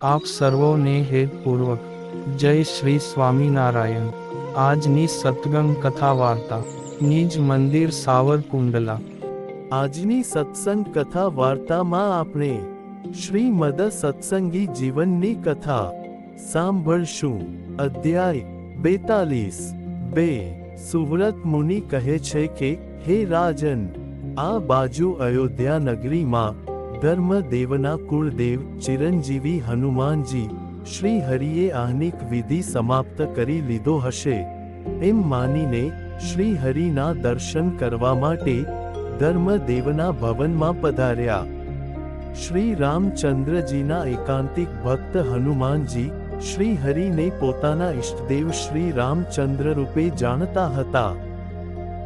આપ સર્વોને હેતપૂર્વક જય શ્રી સ્વામિનારાયણ। આજની સત્સંગ કથા વાર્તા નિજ મંદિર સાવરકુંડલા। આજની સત્સંગ કથા વાર્તામાં આપણે શ્રીમદ સત્સંગી જીવનની કથા સાંભળશું। અધ્યાય 42। સુવ્રત મુનિ કહે છે કે, હે રાજન, આ બાજુ અયોધ્યા નગરીમાં ધર્મદેવના કુળદેવ ચિરંજીવી હનુમાનજી શ્રી હરિએ આહ્નિક વિધિ સમાપ્ત કરી લીધો હશે એમ માનીને શ્રી હરિના દર્શન કરવા માટે ધર્મદેવના ભવનમાં પધાર્યા। શ્રી રામચંદ્રજીના એકાંતિક ભક્ત હનુમાનજી શ્રી હરિને પોતાના ઇષ્ટદેવ શ્રી રામચંદ્ર રૂપે જાણતા હતા,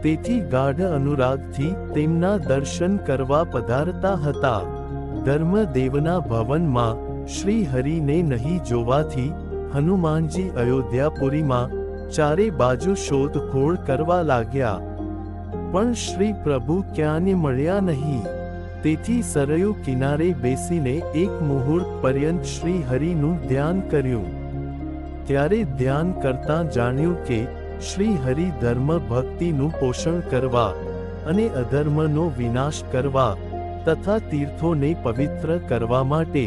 તેથી ગાઢ અનુરાગથી તેમના દર્શન કરવા પધારતા હતા। ધર્મદેવના ભવનમાં શ્રી હરિને નહીં જોવાથી હનુમાનજી અયોધ્યાપુરીમાં ચારે બાજુ શોધખોળ કરવા લાગ્યા, પણ શ્રી પ્રભુ ક્યાંને મળ્યા નહીં। તેથી સરયુ કિનારે બેસીને એક મુહૂર્ત પર્યંત શ્રી હરિનું ધ્યાન કર્યું। ત્યારે ધ્યાન કરતાં જાણ્યું કે શ્રી હરિ ધર્મ ભક્તિનું પોષણ કરવા અને અધર્મનો વિનાશ કરવા તથા તીર્થોને પવિત્ર કરવા માટે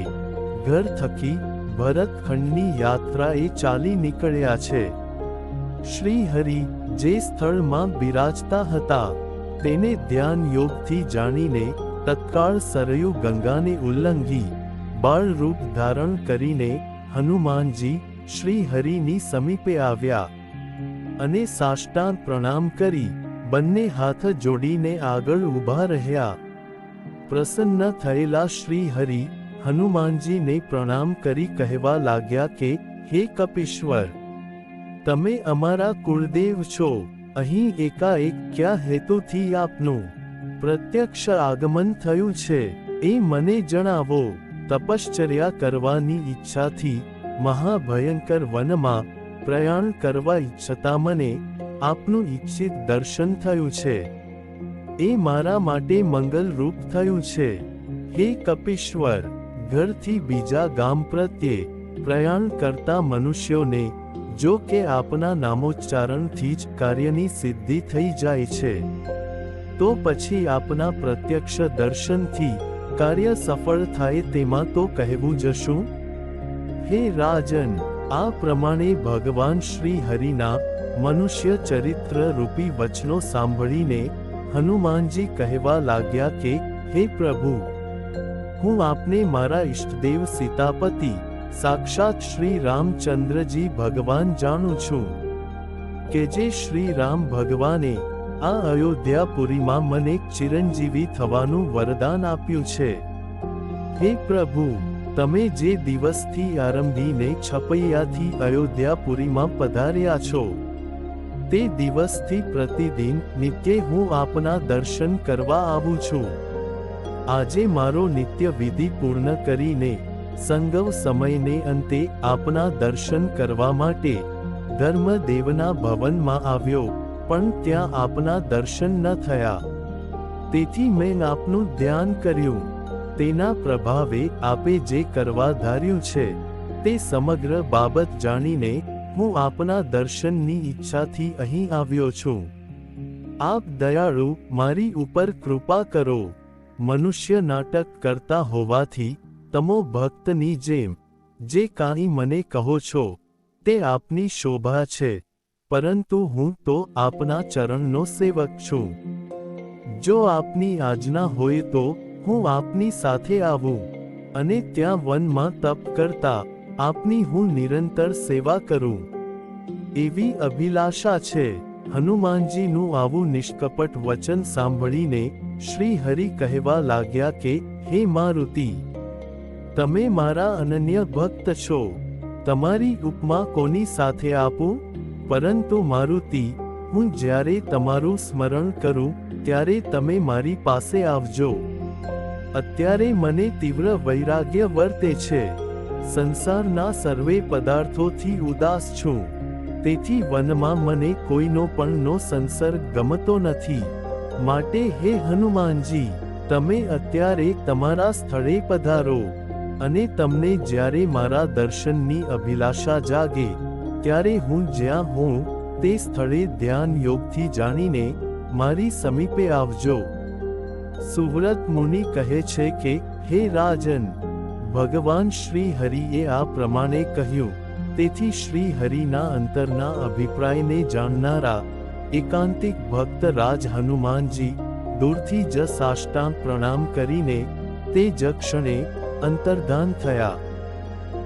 ઘર થકી ભરતખંડની યાત્રાએ ચાલી નીકળ્યા છે। શ્રી હરિ જે સ્થળમાં બિરાજતા હતા તેને ધ્યાન યોગથી જાણીને તત્કાળ સરયુ ગંગાને ઉલ્લંઘી બાળરૂપ ધારણ કરીને હનુમાનજી શ્રી હરિની સમીપે આવ્યા અને સાષ્ટાંગ પ્રણામ કરી બંને હાથ જોડીને આગળ ઊભા રહ્યા। પ્રસન્ન થયેલા શ્રી હરિ હનુમાનજીને પ્રણામ કરી કહેવા લાગ્યા કે, હે કપીશ્વર, તમે અમારા કુળદેવ છો, અહીં એકાએક ક્યાં હેતુથી આપનું પ્રત્યક્ષ આગમન થયું છે એ મને જણાવો। તપશ્ચર્યા કરવાની ઈચ્છાથી મહાભયંકર વનમાં પ્રયાણ કરવા ઈચ્છતા મને આપનું ઈચ્છિત દર્શન થયું છે, એ મારા માટે મંગલરૂપ થયું છે। હે કપીશ્વર, ઘરથી બીજા ગામ પ્રત્યે પ્રયાણ કરતા મનુષ્યોને જો કે આપના નામોચ્ચારણથી જ કાર્યની સિદ્ધિ થઈ જાય છે, તો પછી આપના પ્રત્યક્ષ દર્શનથી કાર્ય સફળ થાય તેમાં તો કહેવું જ શું? હે રાજન, આ પ્રમાણે ભગવાન શ્રી હરિના મનુષ્ય ચરિત્ર રૂપી વચનો સાંભળીને હનુમાનજી કહેવા લાગ્યા કે, હે પ્રભુ, હું આપને મારા ઇષ્ટદેવ સીતાપતિ સાક્ષાત શ્રી રામચંદ્રજી ભગવાન જાણું છું કે જે શ્રી રામ ભગવાને આ અયોધ્યાપુરીમાં મને ચિરંજીવી થવાનું વરદાન આપ્યું છે। હે પ્રભુ, તમે જે દિવસથી આરંભીને છપૈયાથી અયોધ્યાપુરીમાં પધાર્યા છો તે દિવસથી પ્રતિદિન નિત્ય હું આપના દર્શન કરવા આવું છું। આજે મારો નિત્ય વિધિ પૂર્ણ કરીને સંગવ સમયને અંતે આપના દર્શન કરવા માટે ધર્મદેવના ભવનમાં આવ્યો, પણ ત્યાં આપના દર્શન ન થયા। તેથી મેં આપનું ધ્યાન કર્યું। તેના પ્રભાવે આપે જે કરવા ધાર્યું છે તે સમગ્ર બાબત જાણીને હું આપના દર્શનની ઈચ્છાથી અહીં આવ્યો છું। આપ દયાળુ મારી ઉપર કૃપા કરો। મનુષ્ય નાટક કરતા હોવાથી તમો ભક્તની જેમ જે કાંઈ મને કહો છો તે આપની શોભા છે, પરંતુ હું તો આપના ચરણનો સેવક છું। જો આપની આજ્ઞા હોય તો હું આપની સાથે આવું અને ત્યાં વનમાં તપ કરતા આપની હું નિરંતર સેવા કરું, એવી અભિલાષા છે। હનુમાનજીનું આવું નિષ્કપટ વચન સાંભળીને શ્રી હરિ કહેવા લાગ્યા કે, હે મારુતિ, તમે મારા અનન્ય ભક્ત છો, તમારી ઉપમા કોની સાથે આપું? પરંતુ મારુતિ, હું જ્યારે તમારું સ્મરણ કરું ત્યારે તમે મારી પાસે આવજો। અત્યારે મને તીવ્ર વૈરાગ્ય વર્તે છે। સંસારના સર્વે પદાર્થોથી ઉદાસ છું, તેથી વનમાં મને કોઈનો પણ નો સંસર્ગ ગમતો નથી। માટે હે હનુમાનજી, તમે અત્યારે તમારા સ્થળે પધારો। અને તમને જ્યારે મારા દર્શનની અભિલાષા જાગે ત્યારે હું જ્યાં હોઉં તે સ્થળે ધ્યાન યોગથી જાણીને મારી સમીપે આવજો. સુવ્રત મુનિ કહે છે કે, હે રાજન, ભગવાન શ્રી હરિએ આ પ્રમાણે કહ્યું, તેથી શ્રી હરિના અંતરના અભિપ્રાયને જાણનારા એકાંતિક ભક્ત રાજ હનુમાનજી દૂરથી જ સાષ્ટાંગ પ્રણામ કરીને તે જ ક્ષણે અંતર્ધાન થયા.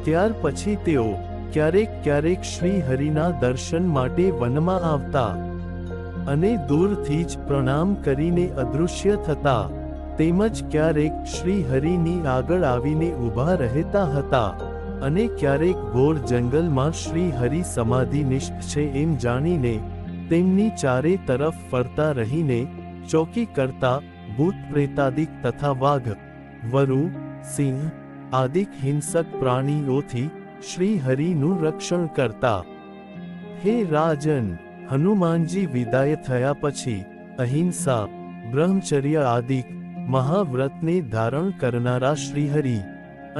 ત્યાર પછી તેઓ ક્યારેક ક્યારેક શ્રી હરિના દર્શન માટે વનમાં આવતા અને દૂરથી જ પ્રણામ કરીને અદૃશ્ય થતા, તેમજ ક્યારેક શ્રી હરિની આગળ આવીને ઊભા રહેતા હતા અને ક્યારેક ઘોર જંગલમાં શ્રી હરિ સમાધિનિષ્ઠ છે એમ જાણીને તેમની ચારે તરફ ફરતા રહીને ચોકી કરતા ભૂત પ્રેતાદિક તથા વાઘ, વરુ, સિંહ આદિક હિંસક પ્રાણીઓથી શ્રી હરિનું રક્ષણ કરતા. હે રાજન, હનુમાનજી વિદાય થયા પછી અહિંસા, બ્રહ્મચર્ય આદિક મહાવ્રતને ધારણ કરનારા શ્રીહરિ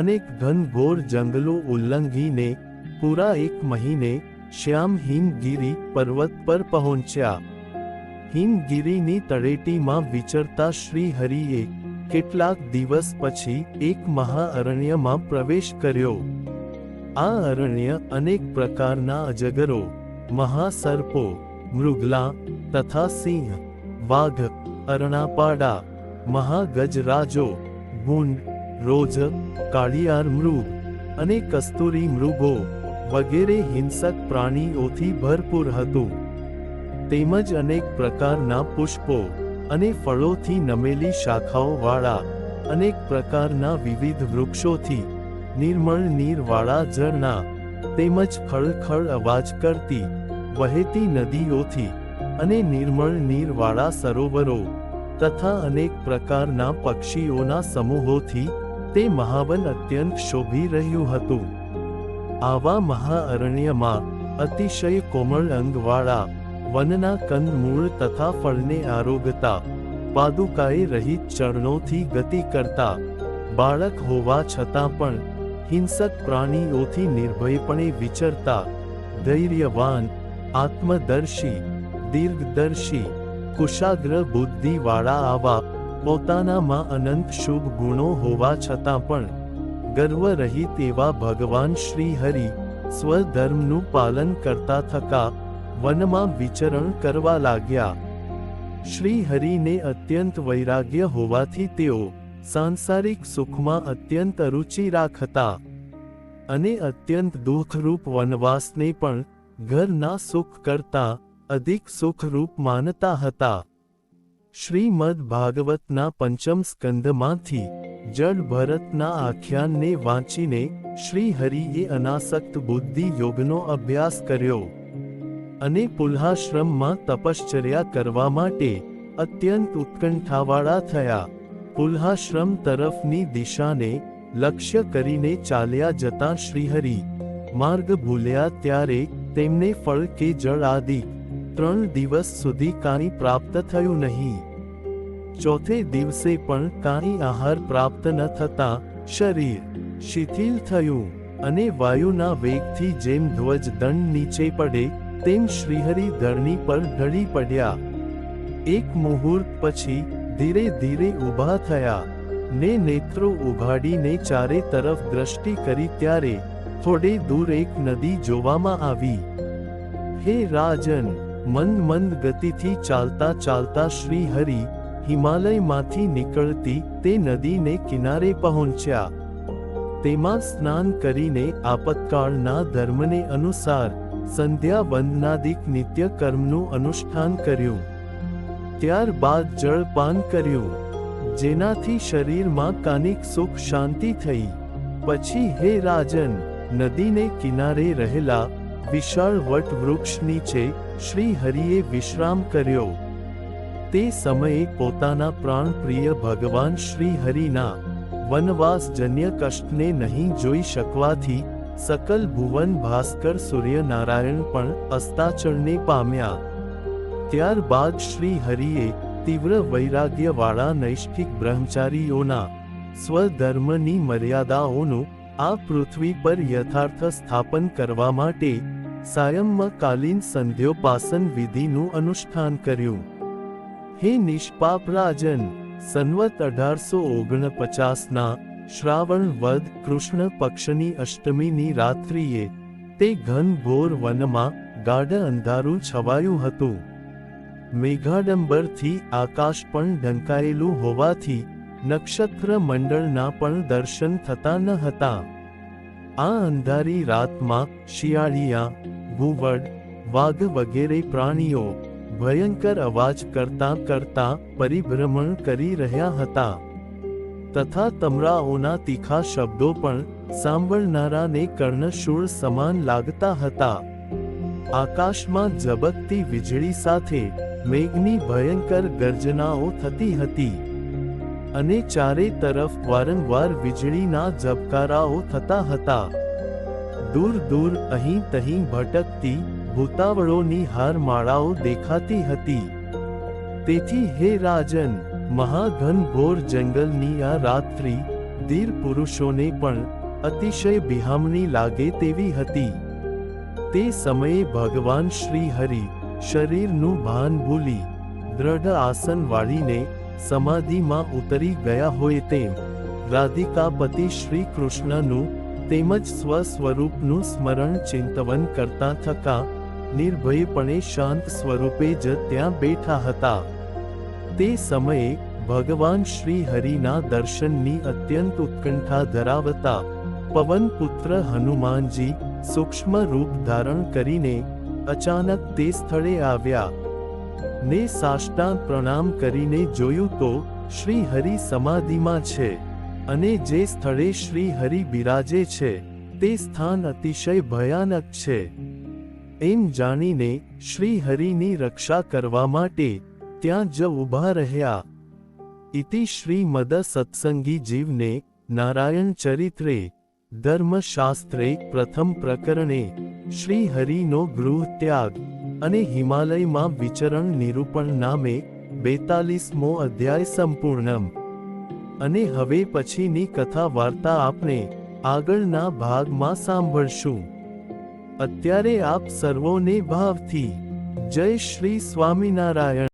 અનેક ઘનઘોર જંગલો ઉલ્લંઘીને પૂરા 1 મહિને શ્યામ હિમગીરી પર્વત પર પહોંચ્યા. હિમગીરીની તળેટીમાં વિચરતા શ્રી હરિએ કેટલાક દિવસ પછી એક મહાઅરણ્યમાં પ્રવેશ કર્યો. આ અરણ્ય અનેક પ્રકારના અજગરો, મહાસર્પો, મૃગલા તથા સિંહ, વાઘ, અરણાપાડા, મહાગજરાજો, ભૂંડ, રોજ, કાળિયાર મૃગ અને કસ્તુરી મૃગો વગેરે હિંસક પ્રાણીઓથી ભરપૂર હતું. તેમજ અનેક પ્રકારના પુષ્પો અને ફળોથી નમેલી શાખાઓવાળા અનેક પ્રકારના વિવિધ વૃક્ષોથી નિર્મળ નીરવાળા ઝરણા, તેમજ ખળખળ અવાજ કરતી વહેતી નદીઓથી અને નિર્મળ નીરવાળા સરોવરો તથા અનેક પ્રકારના પક્ષીઓના સમૂહોથી તે મહાવન અત્યંત શોભી રહ્યું હતું. આવા મહાઅરણ્યમાં અતિશય કોમળ અંગવાળા વનના કંદમૂળ તથા ફળને આરોગતા, પાદુકાએ રહિત ચરણોથી ગતિ કરતા, બાળક હોવા છતાં પણ હિંસક પ્રાણીઓથી નિર્ભયપણે વિચરતા, ધૈર્યવાન, આત્મદર્શી, દીર્ઘદર્શી, કુશાગ્ર બુદ્ધિવાળા આવા પોતાનામાં અનંત શુભ ગુણો હોવા છતાં પણ ગર્વ રહિત એવા ભગવાન શ્રી હરિ સ્વધર્મનું પાલન કરતા થકા વનમાં વિચરણ કરવા લાગ્યા. શ્રી હરિને અત્યંત વૈરાગ્ય હોવાથી તેઓ સાંસારિક સુખમાં અત્યંત અરુચિ રાખતા અને અત્યંત દુઃખરૂપ વનવાસને પણ ઘરના સુખ કરતા અધિક સુખરૂપ માનતા હતા. શ્રીમદ ભાગવતના 5મ સ્કંદમાંથી જડ ભરતના આખ્યાનને વાંચીને શ્રી હરિએ અનાસક્ત બુદ્ધિ યોગનો અભ્યાસ કર્યો અને પુલ્હાશ્રમમાં તપશ્ચર્યા કરવા માટે અત્યંત ઉત્કંઠાવાળા થયા. પુલ્હાશ્રમ તરફની દિશાને લક્ષ્ય કરીને ચાલ્યા જતા શ્રીહરિ માર્ગ ભૂલ્યા ત્યારે તેમને ફળ કે જળ આદિ 3 દિવસ સુધી કાંઈ પ્રાપ્ત થયું નહીં. ચોથે દિવસે પણ કાંઈ આહાર પ્રાપ્ત ન થતાં શરીર શિથિલ થયું અને વાયુના વેગથી જેમ ધ્વજ દંડ નીચે પડે તેમ શ્રીહરિ ધરણી પર ઢળી પડ્યા. એક મુહૂર્ત પછી ધીરે ધીરે ઊભા થયા ને નેત્રો ઉઘાડીને ચારે તરફ દ્રષ્ટિ કરી ત્યારે થોડે દૂર એક નદી જોવામાં આવી. હે રાજન, મંદ મંદ ગતિથી ચાલતા ચાલતા શ્રી હરિ હિમાલયમાંથી નીકળતી તે નદીને કિનારે પહોંચ્યા. તેમાં સ્નાન કરીને આપતકાળના ધર્મને અનુસાર સંધ્યા વંદનાદિક નિત્ય કર્મનું અનુષ્ઠાન કર્યું. ત્યારબાદ જળપાન કર્યું, જેનાથી શરીરમાં કાનિક સુખ શાંતિ થઈ. પછી હે રાજન, નદીને કિનારે રહેલા વિશાળ વટ વૃક્ષ નીચે શ્રી હરિએ વિશ્રામ કર્યો. તે સમયે પોતાના પ્રાણપ્રિય ભગવાન શ્રી હરિના વનવાસજન્ય કષ્ટને નહીં જોઈ શકવાથી સકલ ભુવન ભાસ્કર સૂર્યનારાયણ પણ અસ્તાચળને પામ્યા. ત્યારબાદ શ્રી હરિએ તીવ્ર વૈરાગ્યવાળા નૈષ્ઠિક બ્રહ્મચારીઓના સ્વધર્મની મર્યાદાઓનું આ પૃથ્વી પર યથાર્થ સ્થાપન કરવા માટે સાયંકાલીન સંધ્યોપાસન વિધિનું અનુષ્ઠાન કર્યું. હે નિષ્પાપ રાજન, સંવત 1849ના શ્રાવણ વદ કૃષ્ણ પક્ષની અષ્ટમીની રાત્રિએ તે ઘનઘોર વનમાં ગાઢ અંધારું છવાયું હતું. મેઘાડંબરથી આકાશ પણ ઢંકાયેલું હોવાથી નક્ષત્ર મંડળના પણ દર્શન થતા ન હતા. આ અંધારી રાતમાં શિયાળિયા, ઘુવડ, વાઘ વગેરે પ્રાણીઓ ભયંકર અવાજ કરતા પરિભ્રમણ કરી રહ્યા હતા તથા તમરાઓના તીખા શબ્દો પણ સાંભળનારાને કર્ણશૂળ સમાન લાગતા હતા. આકાશમાં ઝબકતી વીજળી સાથે મેઘની ભયંકર ગર્જનાઓ થતી હતી અને ચારે તરફ વારંવાર વીજળીના ઝબકારાઓ થતા હતા. દૂર દૂર અહીં તહીં ભટકતી ભૂતાવળોની હારમાળાઓ દેખાતી હતી. તેથી હે રાજન, મહાઘનઘોર જંગલની આ રાત્રિ ધીર પુરુષોને પણ અતિશય બિહામણી લાગે તેવી હતી. તે સમયે ભગવાન શ્રી હરિ શરીરનું ભાન ભૂલી દ્રઢ આસન વાળીને સમાધિમાં ઉતરી ગયા હોય તેમ રાધિકાપતિ શ્રી કૃષ્ણનું તેમજ સ્વસ્વરૂપનું સ્મરણ ચિંતવન કરતા થકા નિર્ભયપણે શાંત સ્વરૂપે જ ત્યાં બેઠા હતા. તે સમયે ભગવાન શ્રી હરિના દર્શનની અત્યંત ઉત્કંઠા ધરાવતા પવનપુત્ર હનુમાનજી સૂક્ષ્મ રૂપ ધારણ કરીને અચાનક તે સ્થળે આવ્યા ને સાષ્ટાંગ પ્રણામ કરીને જોયું તો શ્રી હરિ સમાધિમાં છે અને જે સ્થળે શ્રી હરિ બિરાજે છે તે સ્થાન અતિશય ભયાનક છે. એમ જાણીને શ્રી હરિની રક્ષા કરવા માટે ત્યાં જ ઊભા રહ્યા. ઇતિ શ્રીમદ સત્સંગી જીવને નારાયણ ચરિત્રે ધર્મશાસ્ત્રે પ્રથમ પ્રકરણે શ્રી હરિનો ગૃહ ત્યાગ અને હિમાલયમાં વિચરણ નિરૂપણ નામે 42મો અધ્યાય સંપૂર્ણમ. અને હવે પછીની કથા વાર્તા આપણે આગળના ભાગમાં સાંભળશું. અત્યારે આપ સર્વોને ભાવથી જય શ્રી સ્વામિનારાયણ.